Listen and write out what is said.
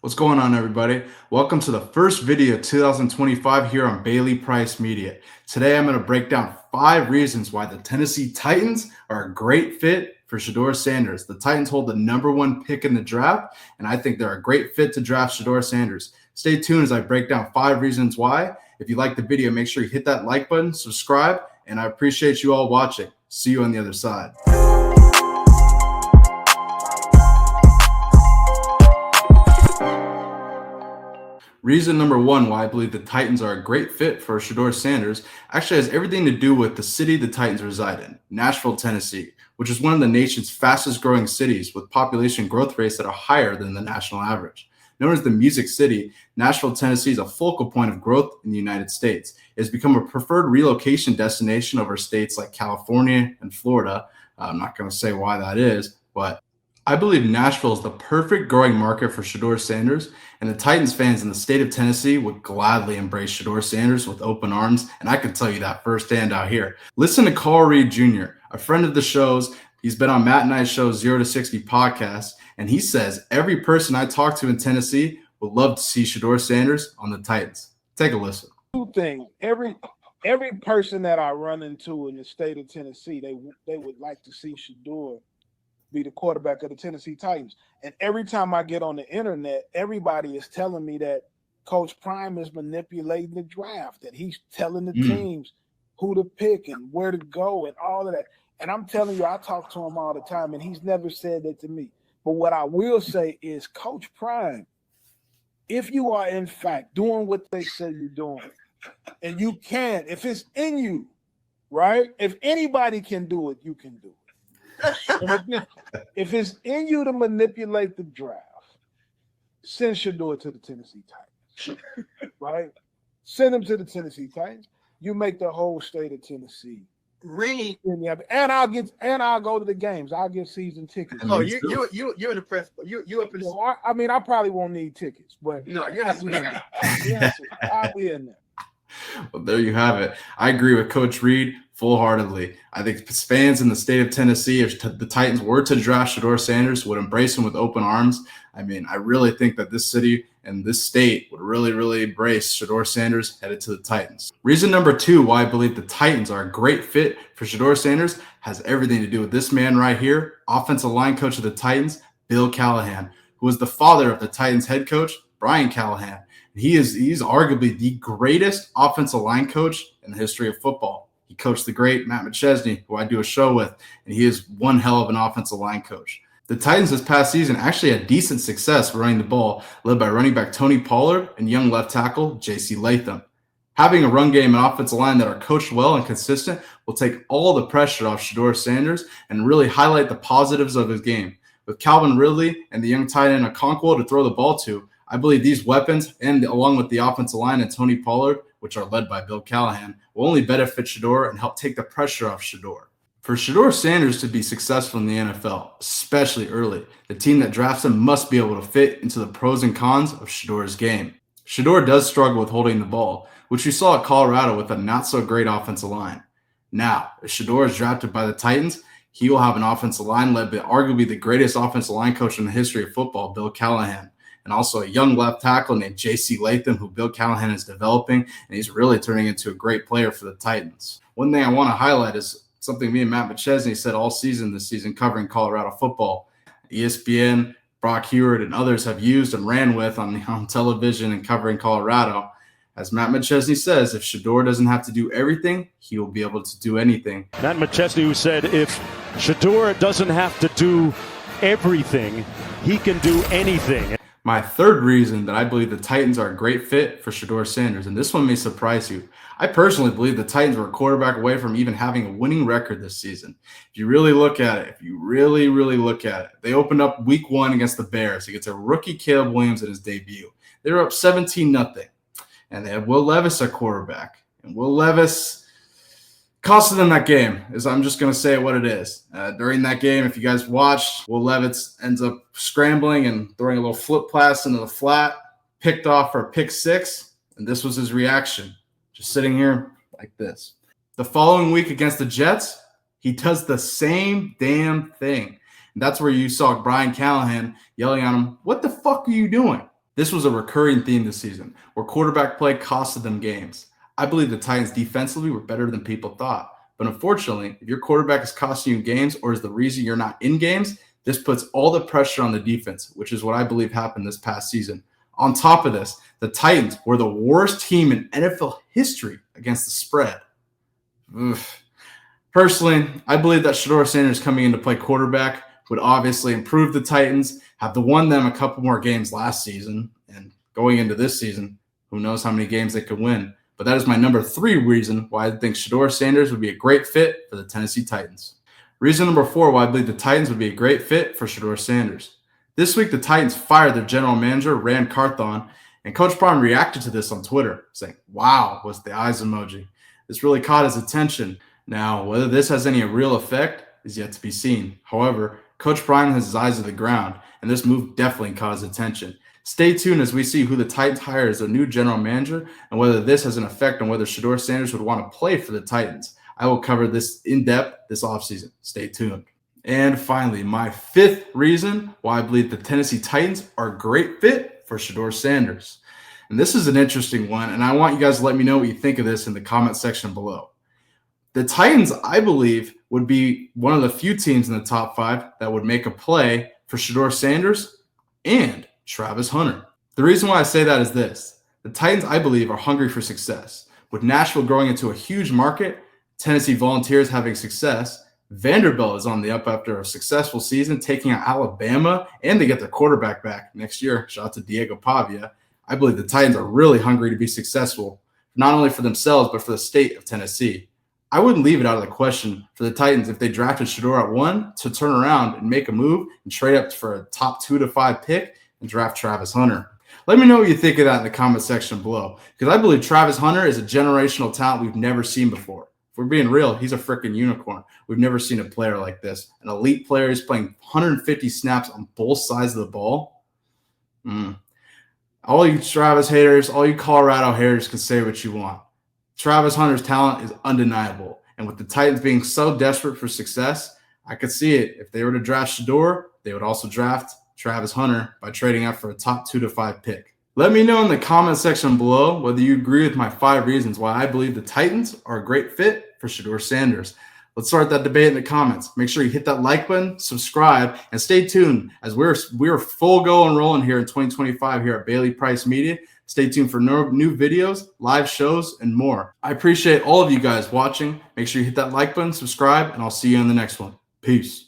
What's going on, everybody? Welcome to the first video of 2025 here on Bailey Price Media. Today, I'm going to break down 5 reasons why the Tennessee Titans are a great fit for Shedeur Sanders. The Titans hold the #1 pick in the draft, and I think they're a great fit to draft Shedeur Sanders. Stay tuned as I break down 5 reasons why. If you like the video, make sure you hit that like button, subscribe, and I appreciate you all watching. See you on the other side. Reason number 1 why I believe the Titans are a great fit for Shedeur Sanders actually has everything to do with the city the Titans reside in, Nashville, Tennessee, which is one of the nation's fastest growing cities with population growth rates that are higher than the national average. Known as the Music City, Nashville, Tennessee is a focal point of growth in the United States. It has become a preferred relocation destination over states like California and Florida. I'm not going to say why that is, but I believe Nashville is the perfect growing market for Shedeur Sanders, and the Titans fans in the state of Tennessee would gladly embrace Shedeur Sanders with open arms, and I can tell you that firsthand out here. Listen to Carl Reed Jr., a friend of the show's. He's been on Matt and I's show 0 to 60 podcast, and he says every person I talk to in Tennessee would love to see Shedeur Sanders on the Titans. Take a listen. Two things. Every person that I run into in the state of Tennessee, they would like to see Shedeur be the quarterback of the Tennessee Titans. And every time I get on the internet, everybody is telling me that Coach Prime is manipulating the draft, that he's telling the teams who to pick and where to go and all of that. And I'm telling you, I talk to him all the time, and he's never said that to me. But what I will say is, Coach Prime, if you are in fact doing what they say you're doing, and you can, if it's in you, right? If anybody can do it, you can do it. If it's in you to manipulate the draft, send Shedeur to the Tennessee Titans, right? Send him to the Tennessee Titans. You make the whole state of Tennessee ring, and I'll go to the games. I'll get season tickets. Oh, you're in the press. You up in the. I mean, I probably won't need tickets, but no, you're not. I'll be in there. Well, there you have it. I agree with Coach Reed full-heartedly. I think fans in the state of Tennessee, if the Titans were to draft Shedeur Sanders, would embrace him with open arms. I mean, I really think that this city and this state would really embrace Shedeur Sanders headed to the Titans. Reason number 2 why I believe the Titans are a great fit for Shedeur Sanders has everything to do with this man right here, offensive line coach of the Titans, Bill Callahan, who is the father of the Titans head coach, Brian Callahan. He's arguably the greatest offensive line coach in the history of football. He coached the great Matt McChesney, who I do a show with, and he is one hell of an offensive line coach. The Titans this past season actually had decent success running the ball, led by running back Tony Pollard and young left tackle J.C. Latham. Having a run game and offensive line that are coached well and consistent will take all the pressure off Shedeur Sanders and really highlight the positives of his game. With Calvin Ridley and the young tight end Okonkwo to throw the ball to, I believe these weapons, and along with the offensive line and Tony Pollard, which are led by Bill Callahan, will only benefit Shedeur and help take the pressure off Shedeur. For Shedeur Sanders to be successful in the NFL, especially early, the team that drafts him must be able to fit into the pros and cons of Shedeur's game. Shedeur does struggle with holding the ball, which we saw at Colorado with a not-so-great offensive line. Now, if Shedeur is drafted by the Titans, he will have an offensive line led by arguably the greatest offensive line coach in the history of football, Bill Callahan, and also a young left tackle named J.C. Latham, who Bill Callahan is developing, and he's really turning into a great player for the Titans. One thing I want to highlight is something me and Matt McChesney said all season this season covering Colorado football. ESPN, Brock Heward, and others have used and ran with on television and covering Colorado. As Matt McChesney says, if Shedeur doesn't have to do everything, he will be able to do anything. Matt McChesney, who said if Shedeur doesn't have to do everything, he can do anything. My third reason that I believe the Titans are a great fit for Shedeur Sanders, and this one may surprise you. I personally believe the Titans were a quarterback away from even having a winning record this season. If you really look at it, they opened up week 1 against the Bears against a rookie Caleb Williams in his debut. They were up 17-0, and they had Will Levis at quarterback. And Will Levis costed them that game, I'm just going to say what it is. During that game, if you guys watched, Will Levis ends up scrambling and throwing a little flip pass into the flat, picked off for a pick 6, and this was his reaction, just sitting here like this. The following week against the Jets, he does the same damn thing. And that's where you saw Brian Callahan yelling at him, "What the fuck are you doing?" This was a recurring theme this season, where quarterback play costed them games. I believe the Titans defensively were better than people thought. But unfortunately, if your quarterback is costing you games or is the reason you're not in games, this puts all the pressure on the defense, which is what I believe happened this past season. On top of this, the Titans were the worst team in NFL history against the spread. Oof. Personally, I believe that Shedeur Sanders coming in to play quarterback would obviously improve the Titans, have won them a couple more games last season, and going into this season, who knows how many games they could win. But that is my number 3 reason why I think Shedeur Sanders would be a great fit for the Tennessee Titans. Reason number 4 why I believe the Titans would be a great fit for Shedeur Sanders. This week, the Titans fired their general manager, Rand Carthon, and Coach Prime reacted to this on Twitter, saying, "Wow," was the eyes emoji. This really caught his attention. Now, whether this has any real effect is yet to be seen. However, Coach Prime has his eyes to the ground, and this move definitely caught his attention. Stay tuned as we see who the Titans hire as their new general manager and whether this has an effect on whether Shedeur Sanders would want to play for the Titans. I will cover this in depth this offseason. Stay tuned. And finally, my 5th reason why I believe the Tennessee Titans are a great fit for Shedeur Sanders. And this is an interesting one, and I want you guys to let me know what you think of this in the comment section below. The Titans, I believe, would be one of the few teams in the top 5 that would make a play for Shedeur Sanders and Travis Hunter. The reason why I say that is this. The Titans, I believe, are hungry for success. With Nashville growing into a huge market, Tennessee Volunteers having success, Vanderbilt is on the up after a successful season, taking out Alabama, and they get their quarterback back next year. Shout out to Diego Pavia. I believe the Titans are really hungry to be successful, not only for themselves, but for the state of Tennessee. I wouldn't leave it out of the question for the Titans if they drafted Shedeur at 1 to turn around and make a move and trade up for a top 2 to 5 pick and draft Travis Hunter. Let me know what you think of that in the comment section below, because I believe Travis Hunter is a generational talent we've never seen before. If we're being real, he's a freaking unicorn. We've never seen a player like this. An elite player is playing 150 snaps on both sides of the ball. All you Travis haters, all you Colorado haters can say what you want. Travis Hunter's talent is undeniable. And with the Titans being so desperate for success, I could see it. If they were to draft Shedeur, they would also draft Travis Hunter by trading up for a top 2 to 5 pick. Let me know in the comment section below whether you agree with my 5 reasons why I believe the Titans are a great fit for Shedeur Sanders. Let's start that debate in the comments. Make sure you hit that like button, subscribe, and stay tuned as we're full go and rolling here in 2025 here at Bailey Price Media. Stay tuned for new videos, live shows, and more. I appreciate all of you guys watching. Make sure you hit that like button, subscribe, and I'll see you in the next one. Peace.